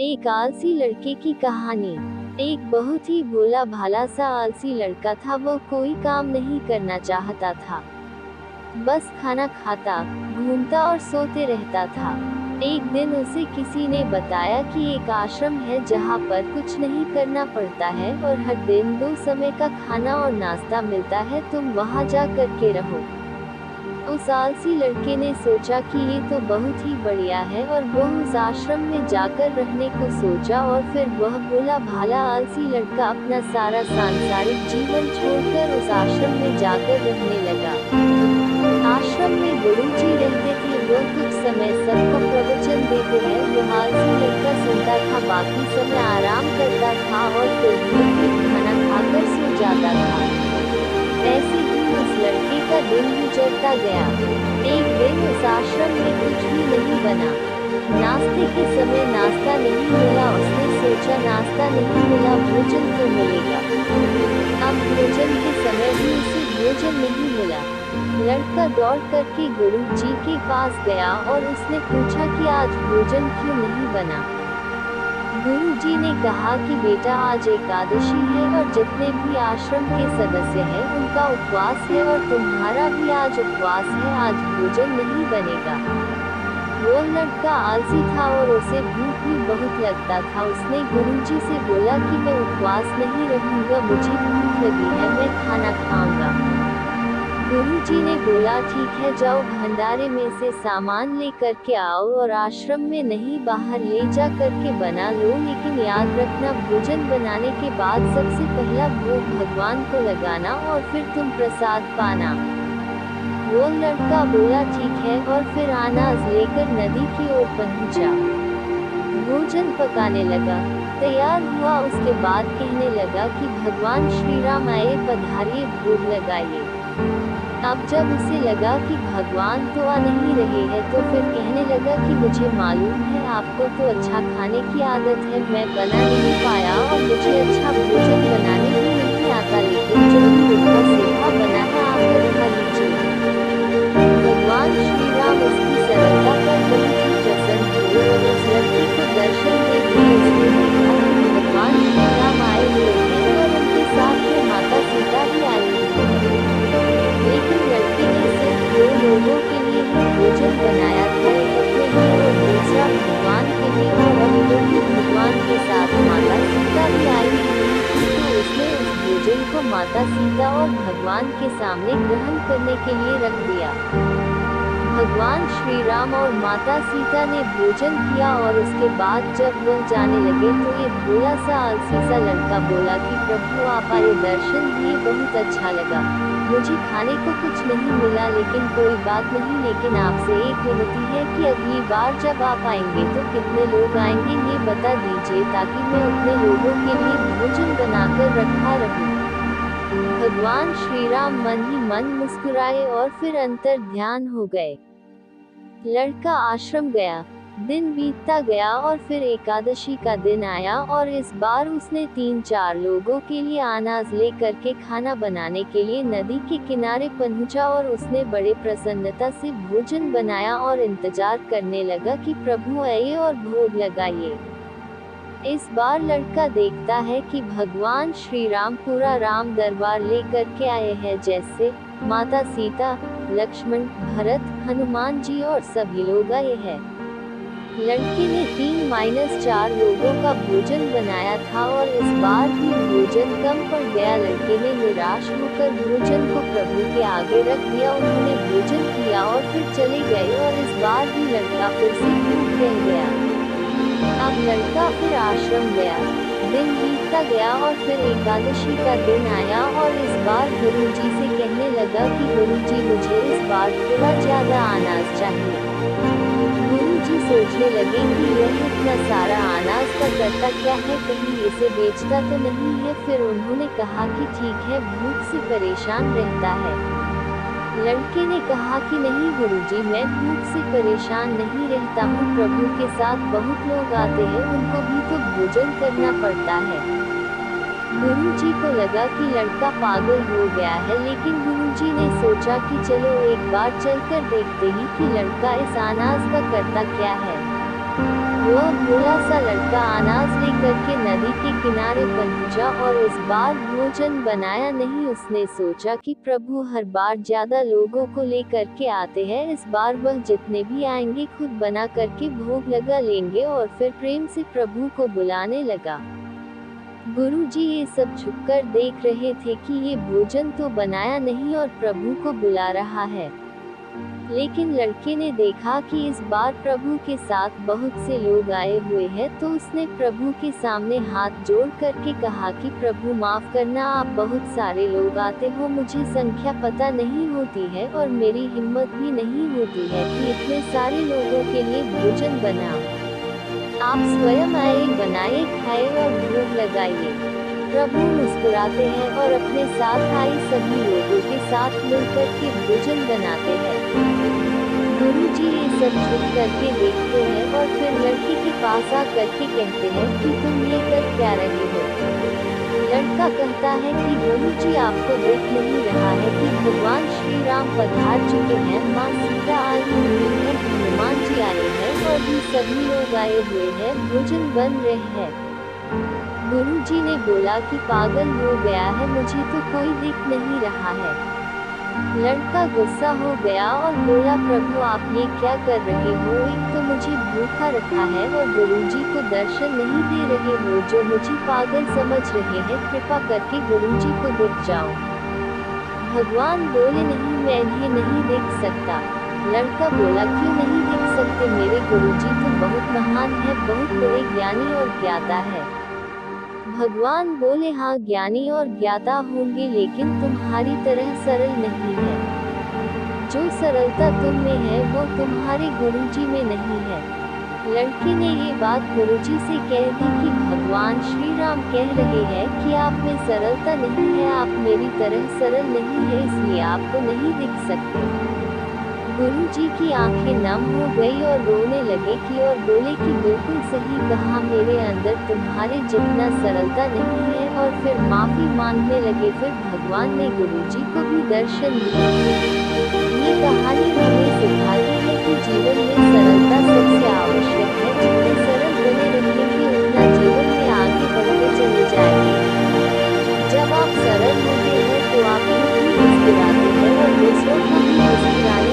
एक आलसी लड़के की कहानी। एक बहुत ही भोला भाला सा आलसी लड़का था। वो कोई काम नहीं करना चाहता था, बस खाना खाता, घूमता और सोते रहता था। एक दिन उसे किसी ने बताया कि एक आश्रम है जहाँ पर कुछ नहीं करना पड़ता है और हर दिन 2 समय का खाना और नाश्ता मिलता है, तुम वहाँ जा करके रहो। उस आलसी लड़के ने सोचा कि ये तो बहुत ही बढ़िया है और वो उस आश्रम में जाकर रहने को सोचा। और फिर वह भोला भाला आलसी लड़का अपना सारा सांसारिक जीवन छोड़कर उस आश्रम में जाकर रहने लगा। आश्रम में गुरुजी रहते थे। वो कुछ समय सबको प्रवचन देते हैं। वह आलसी लड़का सुनता था, बाकी समय आराम करता था और फिर खाना खाकर सो जाता था। ऐसे ही उस लड़के का दिन गुजरता गया। एक दिन उस आश्रम में कुछ भी नहीं बना। नाश्ते के समय नाश्ता नहीं मिला। उसने सोचा नाश्ता नहीं मिला, भोजन तो मिलेगा। अब भोजन के समय भी उसे भोजन नहीं मिला। लड़का दौड़ करके गुरु जी के पास गया और उसने पूछा कि आज भोजन क्यों नहीं बना। गुरुजी ने कहा कि बेटा, आज एकादशी है और जितने भी आश्रम के सदस्य हैं उनका उपवास है और तुम्हारा भी आज उपवास है, आज भोजन नहीं बनेगा। वो लड़का आलसी था और उसे भूख भी बहुत लगता था। उसने गुरुजी से बोला कि मैं उपवास नहीं रहूंगा, मुझे भूख लगी है, मैं खाना खाऊंगा। गुरुजी ने बोला ठीक है, जाओ भंडारे में से सामान लेकर के आओ और आश्रम में नहीं बाहर ले जा करके बना लो, लेकिन याद रखना भोजन बनाने के बाद सबसे पहला भोग भगवान को लगाना और फिर तुम प्रसाद पाना। वो लड़का बोला ठीक है और फिर अनाज लेकर नदी की ओर पहुंचा। भोजन पकाने लगा, तैयार हुआ। उसके बाद कहने लगा कि भगवान श्री राम आए, पधारिए, भोग लगाइए। अब जब उसे लगा कि भगवान तो आ नहीं रहे हैं, तो फिर कहने लगा कि मुझे मालूम है आपको तो अच्छा खाने की आदत है, मैं बना नहीं पाया और मुझे अच्छा भोजन बनाने भी नहीं आता, लेकिन जो भी रूखा सूखा बना है आप खा लीजिए। भगवान श्री राम उसकी सरलता पर बहुत ही प्रसन्न हुए और उस लड़के को दर्शन देते उसने देखा कि भगवान श्री राम आए हुए हैं और उनके साथ में माता सीता भी आई हुई है। लेकिन लड़के ने सिर्फ 2 लोगों के लिए ही भोजन बनाया था, एक अपने लिए और दूसरा भगवान के लिए। और अब तो भी भगवान के साथ माता सीता भी आई हुई थी, तो उसने उस भोजन को माता सीता और भगवान के सामने ग्रहण करने के लिए रख दिया। भगवान श्री राम और माता सीता ने भोजन किया और उसके बाद जब वह जाने लगे तो ये भोला सा आलसी सा लड़का बोला कि प्रभु आप आए, दर्शन दिए, बहुत अच्छा लगा। मुझे खाने को कुछ नहीं मिला, लेकिन कोई बात नहीं, लेकिन आपसे एक विनती है कि अगली बार जब आप आएंगे तो कितने लोग आएंगे ये बता दीजिए, ताकि मैं उतने लोगों के लिए भोजन बनाकर रखा रहूं। भगवान श्री राम मन ही मन मुस्कुराए और फिर अंतर ध्यान हो गए। लड़का आश्रम गया, दिन बीतता गया और फिर एकादशी का दिन आया और इस बार उसने 3-4 लोगों के लिए अनाज ले करके खाना बनाने के लिए नदी के किनारे पहुंचा और उसने बड़े प्रसन्नता से भोजन बनाया और इंतजार करने लगा कि प्रभु आइए और भोग लगाइए। इस बार लड़का देखता है कि भगवान श्री राम पूरा राम दरबार लेकर के आए हैं, जैसे माता सीता, लक्ष्मण, भरत, हनुमान जी और सभी लोग आए हैं। लड़के ने 3-4 लोगों का भोजन बनाया था और इस बार भी भोजन कम पड़ गया। लड़के ने निराश होकर भोजन को प्रभु के आगे रख दिया। उन्होंने भोजन किया और फिर चले गए और इस बार भी लड़का फिर से भूख रह गया। अब लड़का फिर आश्रम गया, दिन बीतता गया और फिर एकादशी का दिन आया और इस बार गुरुजी से कहने लगा कि गुरुजी मुझे इस बार थोड़ा ज्यादा अनाज चाहिए। गुरुजी सोचने लगे कि यह इतना सारा अनाज का करता क्या है, कहीं इसे बेचता तो नहीं है। फिर उन्होंने कहा कि ठीक है, भूख से परेशान रहता है। लड़के ने कहा कि नहीं गुरुजी, मैं भूख से परेशान नहीं रहता हूँ, प्रभु के साथ बहुत लोग आते हैं, उनको भी तो भोजन करना पड़ता है। गुरुजी को लगा कि लड़का पागल हो गया है, लेकिन गुरुजी ने सोचा कि चलो एक बार चलकर देखते ही कि लड़का इस अनाज का करता क्या है। वह भोला सा लड़का अनाज लेकर के नदी के किनारे पहुंचा और इस बार भोजन बनाया नहीं। उसने सोचा कि प्रभु हर बार ज्यादा लोगों को लेकर के आते हैं, इस बार वह जितने भी आएंगे खुद बना करके भोग लगा लेंगे। और फिर प्रेम से प्रभु को बुलाने लगा। गुरुजी ये सब छुपकर देख रहे थे कि ये भोजन तो बनाया नहीं और प्रभु को बुला रहा है। लेकिन लड़के ने देखा कि इस बार प्रभु के साथ बहुत से लोग आए हुए हैं, तो उसने प्रभु के सामने हाथ जोड़ करके कहा कि प्रभु माफ करना, आप बहुत सारे लोग आते हो, मुझे संख्या पता नहीं होती है और मेरी हिम्मत भी नहीं होती है कि इतने सारे लोगों के लिए भोजन बनाऊं। आप स्वयं आए, बनाए, खाए और भोग लगाइए। प्रभु मुस्कुराते हैं और अपने साथ आए सभी लोगों के साथ मिलकर के भोजन बनाते हैं। गुरुजी ये सब छुप करके देखते हैं और फिर लड़की के पास आ करके कहते हैं कि तुम ये कर क्या रहे हो। लड़का कहता है कि गुरुजी आपको देख नहीं रहा है कि भगवान श्री राम पधार चुके हैं, माँ सीता आई हुई है, हनुमान जी आए हैं और भी सभी लोग आए हुए हैं, भोजन बन रहे हैं। गुरुजी ने बोला कि पागल हो गया है, मुझे तो कोई दिख नहीं रहा है। लड़का गुस्सा हो गया और बोला प्रभु आप ये क्या कर रहे हो, एक तो मुझे भूखा रखा है और गुरुजी को दर्शन नहीं दे रहे हो, जो मुझे पागल समझ रहे हैं, कृपा करके गुरुजी को दिख जाओ। भगवान बोले नहीं, मैं इन्हें नहीं देख सकता। लड़का बोला क्यों नहीं देख सकते, मेरे गुरुजी तो बहुत महान है, बहुत बड़े ज्ञानी और ज्ञाता है। भगवान बोले हाँ ज्ञानी और ज्ञाता होंगे, लेकिन तुम्हारी तरह सरल नहीं है। जो सरलता तुम में है वो तुम्हारे गुरुजी में नहीं है। लड़के ने ये बात गुरुजी से कह दी कि भगवान श्री राम कह रहे हैं कि आप में सरलता नहीं है, आप मेरी तरह सरल नहीं है, इसलिए आपको नहीं दिख सकते। गुरुजी की आंखें नम हो गई और रोने लगे कि और बोले कि बिल्कुल सही कहा, मेरे अंदर तुम्हारे जितना सरलता नहीं है, और फिर माफी मांगने लगे। फिर भगवान ने गुरुजी को भी दर्शन दिया। ये कहानी हमें सिखाती है कि जीवन में सरलता सबसे आवश्यक है, जितने सरल बने रहेंगे उतना जीवन में आगे बढ़ते चले जाएंगे। जब आप सरल होते हैं तो आप खुद भी मुस्कुराते हैं और दूसरों को भी मुस्कुराने